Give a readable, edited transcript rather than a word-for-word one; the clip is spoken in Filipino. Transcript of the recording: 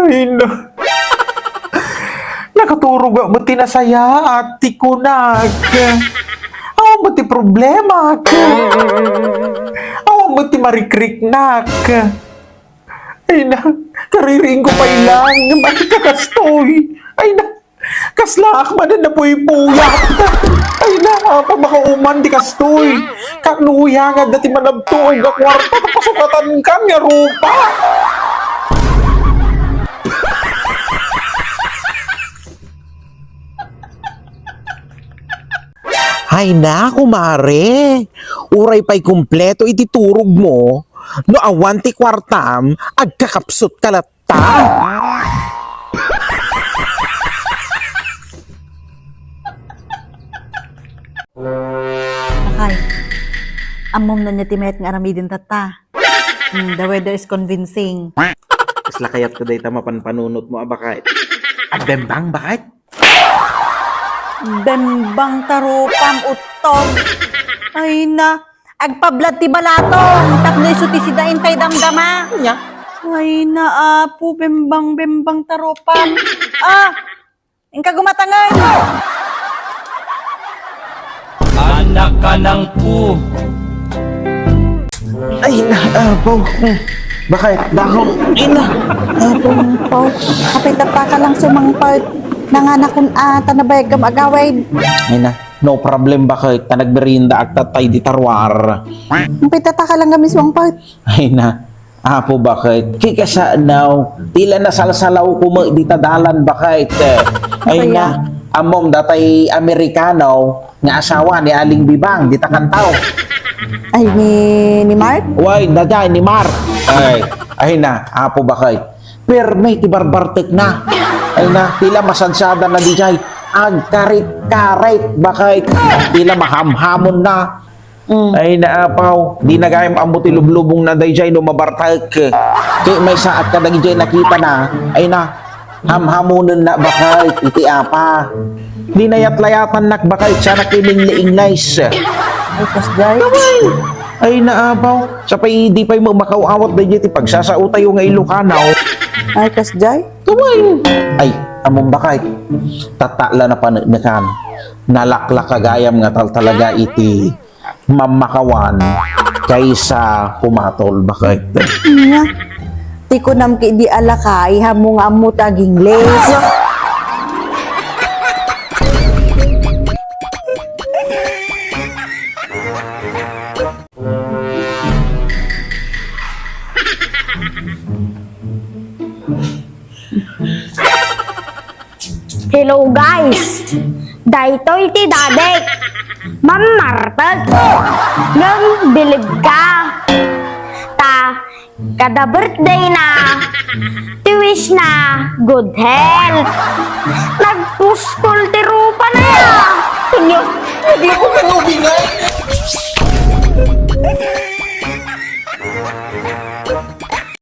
Ay na. Nakaturog ang mati na saya ati ko nag. Awa mati problema ka. Awa mati marikrik nak. Ay na, kariring ko pa ilang. Bakit ka kastoy? Ay na, kaslak man na po'y puyat. Ay na, pa makauman di kastoy. Kanuya nga dati manabtuog ang kwarta. Tapasukatan ka nga rupa. Hay na, kumare. Uray pa'y kumpleto ititurog mo. No awan ti kwartam, agkakapsot kalata. Akay, amom na niya timet nga aramidin tata. The weather is convincing. Isla kayat ko day mapanpanunot mo, bakit? Agbembang, bakit? Bembang tarupam utog. Ay na, agpablad ti balatong. Tapno isuti si dain tay damdama. Nya? Ay na, apo, bembang tarupam. Ingka gumatangay. Anak ka ng pu. Ay na, apo. Bakit? Dahong, ay na. Apo, po. Kapit ka lang sumangpart. Nanganak kung tanabay gam agaway. Ay na, no problem, bakit? Tanagberinda at tatay di tarwar. Kapit ka lang gamis sumangpart. Ay na, apo, bakit? Kika sa now, tila na salsalaw ko mo di tadalan, bakit? Ay na, amom datay Amerikano, nga asawa ni Aling Bibang, di takantaw. Ay, ni Mark? Why, daday ni Mark. Ay na, apo, bakit? Per may tibarbartek na. Ay na, tila masansada na di jay. Agkarit-karit, bakit? Tila mahamhamon na. Ay na, apaw. Di na gayam amuti lublubong na di jay no mabartak. Kaya may saat ka na di jay nakita na. Ay na, hamhamonon na, bakit? Iti apa. Di na yatlayatan nak, bakit? Siya nakiling-liing nice. Ay, kasday. Ay naabaw, sa pay di pa'y makawawat na dito pagsasautay yung Ilocanaw. Ay, kasday. Tumayin. Ay, among bakay. Tatala na panagnakan. Nalaklak kagayam nga talaga iti mamakawan kaysa pumatol. Bakit? Nga. Ti ko nam ki di alakay hamo nga mo taging les. Hello guys! Daytoy ti Dadek! Ma'am Martag! Ngam bilib ka! Ta, kada birthday na, ti wish na good health! Nagpuskol ti rupa na yan!